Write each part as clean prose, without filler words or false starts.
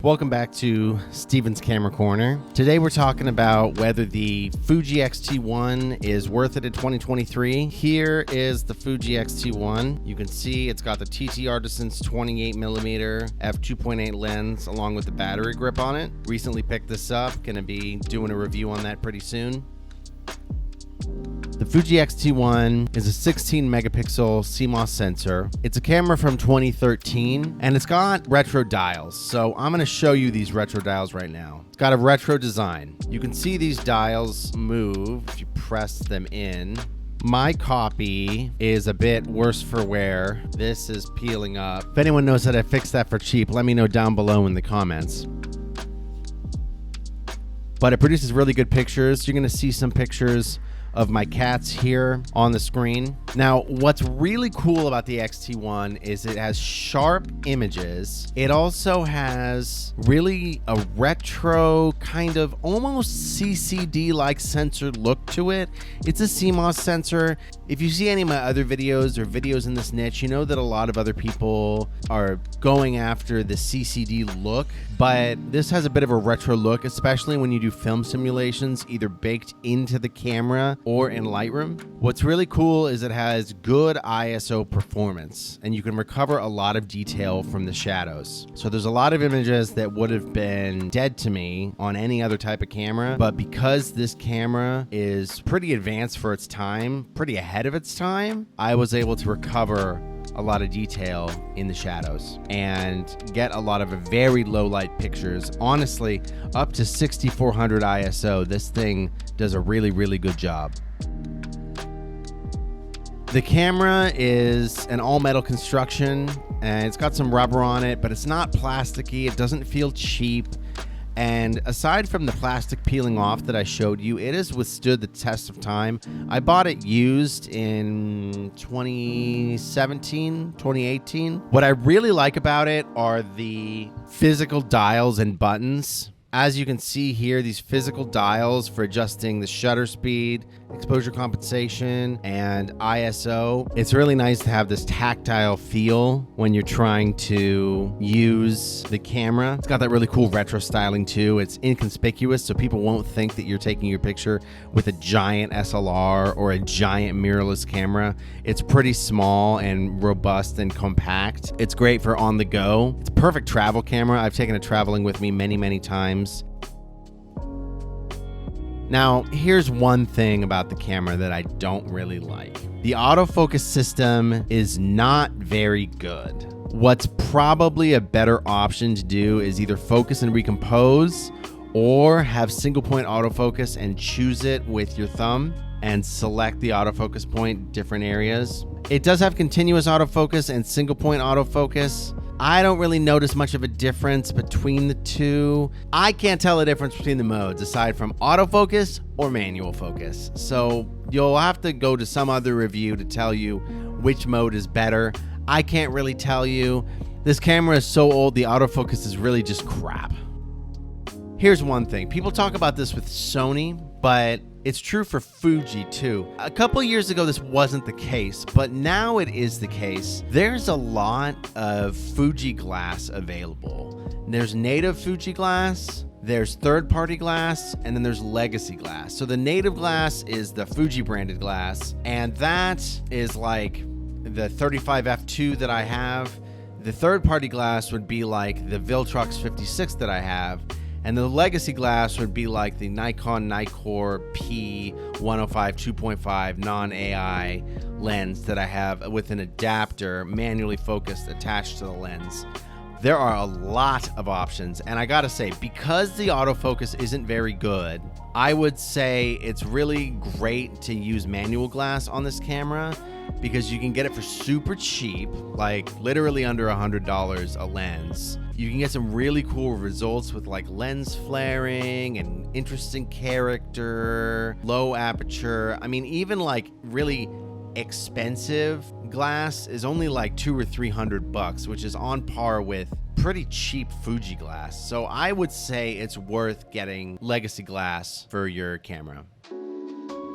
Welcome back to Steven's Camera Corner. Today we're talking about whether the Fuji X-T1 is worth it in 2023. Here is the Fuji X-T1. You can see it's got the TT Artisans 28mm f2.8 lens along with the battery grip on it. Recently picked this up, gonna be doing a review on that pretty soon. The Fuji X-T1 is a 16 megapixel CMOS sensor. It's a camera from 2013 and it's got retro dials. So I'm going to show you these retro dials right now. It's got a retro design. You can see these dials move if you press them in. My copy is a bit worse for wear. This is peeling up. If anyone knows how to fix that for cheap, let me know down below in the comments. But it produces really good pictures. You're going to see some pictures of my cats here on the screen. Now, what's really cool about the X-T1 is it has sharp images. It also has really a retro kind of almost CCD-like sensor look to it. It's a CMOS sensor. If you see any of my other videos or videos in this niche, you know that a lot of other people are going after the CCD look, but this has a bit of a retro look, especially when you do film simulations, either baked into the camera or in Lightroom. What's really cool is it has good ISO performance and you can recover a lot of detail from the shadows. So there's a lot of images that would have been dead to me on any other type of camera, but because this camera is pretty advanced for its time, pretty ahead of its time, I was able to recover a lot of detail in the shadows and get a lot of very low light pictures. Honestly, up to 6400 ISO, this thing does a really good job. The camera is an all metal construction and it's got some rubber on it, but it's not plasticky. It doesn't feel cheap. And aside from the plastic peeling off that I showed you, it has withstood the test of time. I bought it used in 2017, 2018. What I really like about it are the physical dials and buttons. As you can see here, these physical dials for adjusting the shutter speed, exposure compensation, and ISO. It's really nice to have this tactile feel when you're trying to use the camera. It's got that really cool retro styling too. It's inconspicuous, so people won't think that you're taking your picture with a giant SLR or a giant mirrorless camera. It's pretty small and robust and compact. It's great for on the go. It's a perfect travel camera. I've taken it traveling with me many times. Now, here's one thing about the camera that I don't really like. The autofocus system is not very good. What's probably a better option to do is either focus and recompose or have single point autofocus and choose it with your thumb and select the autofocus point in different areas. It does have continuous autofocus and single point autofocus. I don't really notice much of a difference between the two. I can't tell the difference between the modes aside from autofocus or manual focus. So you'll have to go to some other review to tell you which mode is better. I can't really tell you. This camera is so old, the autofocus is really just crap. Here's one thing. People talk about this with Sony, but it's true for Fuji too. A couple years ago, this wasn't the case, but now it is the case. There's a lot of Fuji glass available. There's native Fuji glass, there's third-party glass, and then there's legacy glass. So the native glass is the Fuji branded glass, and that is like the 35f2 that I have. The third-party glass would be like the Viltrox 56 that I have. And the legacy glass would be like the Nikon Nikkor P105 2.5 non-AI lens that I have with an adapter manually focused attached to the lens. There are a lot of options, and I gotta say, because the autofocus isn't very good, I would say it's really great to use manual glass on this camera because you can get it for super cheap, like literally under $100 a lens. You can get some really cool results with like lens flaring and interesting character, low aperture. I mean, even like really expensive glass is only like $200 or $300, which is on par with pretty cheap Fuji glass. So I would say it's worth getting legacy glass for your camera.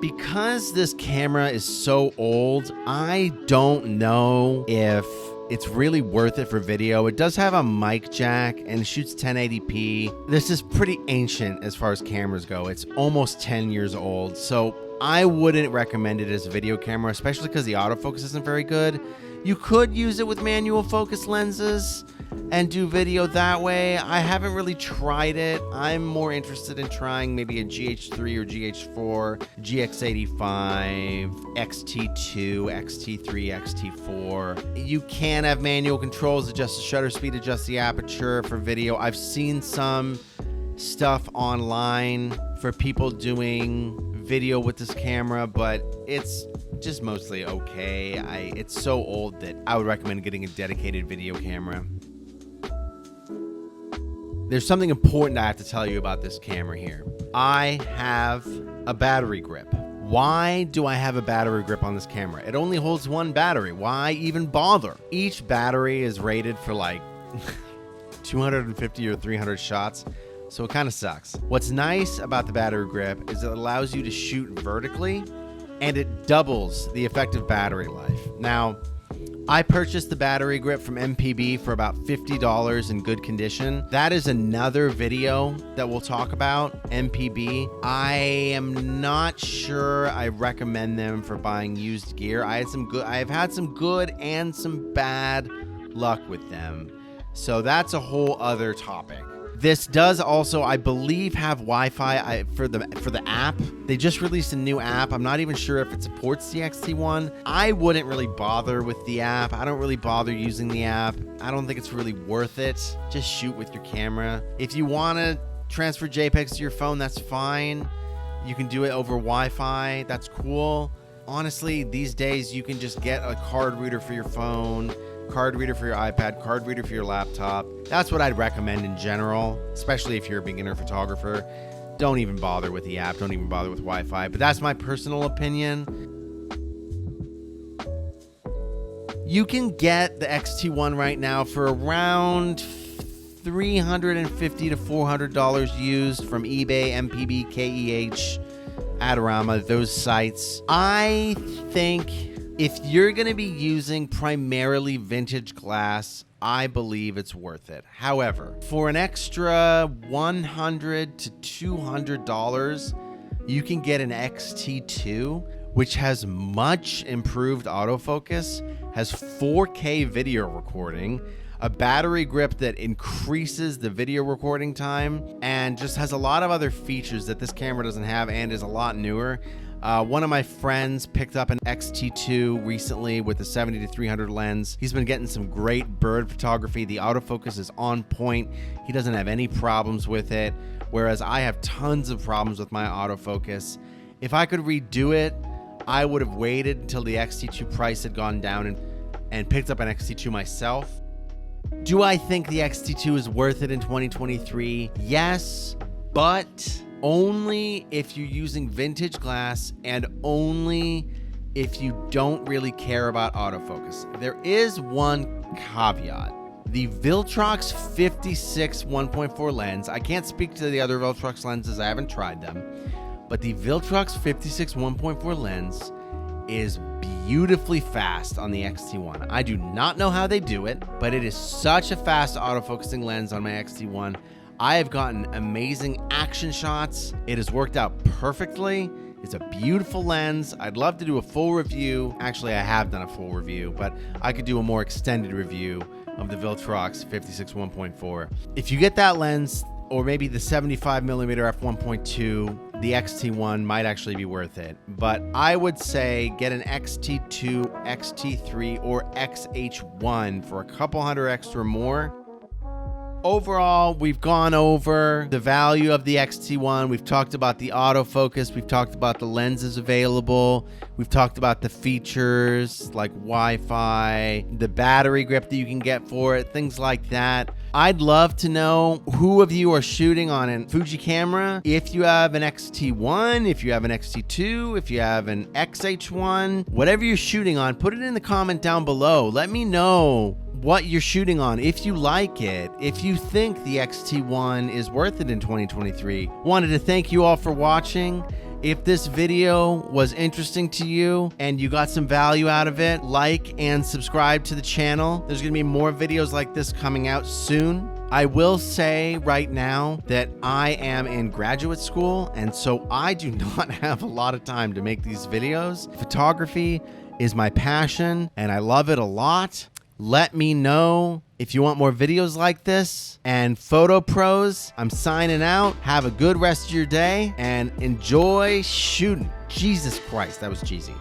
Because this camera is so old, I don't know if It's really worth it for video. It does have a mic jack and shoots 1080p. This is pretty ancient as far as cameras go. It's almost 10 years old, so I wouldn't recommend it as a video camera, especially because the autofocus isn't very good. You could use it with manual focus lenses and do video that way. I haven't really tried it. I'm more interested in trying maybe a GH3 or GH4, GX85, X-T2, X-T3, X-T4. You can have manual controls, adjust the shutter speed, adjust the aperture for video. I've seen some stuff online for people doing video with this camera, but it's just mostly okay. It's so old that I would recommend getting a dedicated video camera. There's something important I have to tell you about this camera here. I have a battery grip. Why do I have a battery grip on this camera? It only holds one battery. Why even bother? Each battery is rated for like 250 or 300 shots, so it kind of sucks. What's nice about the battery grip is it allows you to shoot vertically, and it doubles the effective battery life. Now, I purchased the battery grip from MPB for about $50 in good condition. That is another video that we'll talk about, MPB. I am not sure I recommend them for buying used gear. I've had some good and some bad luck with them. So that's a whole other topic. This does also, I believe, have Wi-Fi for the app. They just released a new app. I'm not even sure if it supports the X-T1. I wouldn't really bother with the app. I don't really bother using the app. I don't think it's really worth it. Just shoot with your camera. If you want to transfer JPEGs to your phone, that's fine. You can do it over Wi-Fi. That's cool. Honestly, these days you can just get a card reader for your phone, card reader for your iPad, card reader for your laptop. That's what I'd recommend in general, especially if you're a beginner photographer. Don't even bother with the app. Don't even bother with Wi-Fi. But that's my personal opinion. You can get the X-T1 right now for around $350 to $400 used from eBay, MPB, KEH, Adorama, those sites. I think if you're going to be using primarily vintage glass, I believe it's worth it. However, for an extra $100 to $200, you can get an X-T2, which has much improved autofocus, has 4K video recording, a battery grip that increases the video recording time, and just has a lot of other features that this camera doesn't have and is a lot newer. One of my friends picked up an X-T2 recently with a 70 to 300 lens. He's been getting some great bird photography. The autofocus is on point. He doesn't have any problems with it, whereas I have tons of problems with my autofocus. If I could redo it, I would have waited until the X-T2 price had gone down and picked up an X-T2 myself. Do I think the X-T2 is worth it in 2023? Yes, but only if you're using vintage glass and only if you don't really care about autofocus. There is one caveat. The Viltrox 56 1.4 lens, I can't speak to the other Viltrox lenses, I haven't tried them, but the Viltrox 56 1.4 lens is beautifully fast on the X-T1. I do not know how they do it, but it is such a fast autofocusing lens on my X-T1. I have gotten amazing action shots. It has worked out perfectly. It's a beautiful lens. I'd love to do a full review. Actually, I have done a full review, but I could do a more extended review of the Viltrox 56 1.4. If you get that lens, or maybe the 75mm f1.2, the X-T1 might actually be worth it. But I would say get an X-T2, X-T3, or XH1 for a couple hundred extra more. Overall, we've gone over the value of the X-T1. We've talked about the autofocus. We've talked about the lenses available. We've talked about the features like Wi-Fi, the battery grip that you can get for it, things like that. I'd love to know who of you are shooting on a Fuji camera. If you have an X-T1, if you have an X-T2, if you have an XH1, whatever you're shooting on, put it in the comment down below. Let me know what you're shooting on, if you like it, if you think the X-T1 is worth it in 2023. Wanted to thank you all for watching, If this video was interesting to you and you got some value out of it, like and subscribe to the channel. There's gonna be more videos like this coming out soon. I will say right now that I am in graduate school, and so I do not have a lot of time to make these videos. Photography is my passion, and I love it a lot. Let me know if you want more videos like this. And Photo Pros, I'm signing out. Have a good rest of your day and enjoy shooting. Jesus Christ, that was cheesy.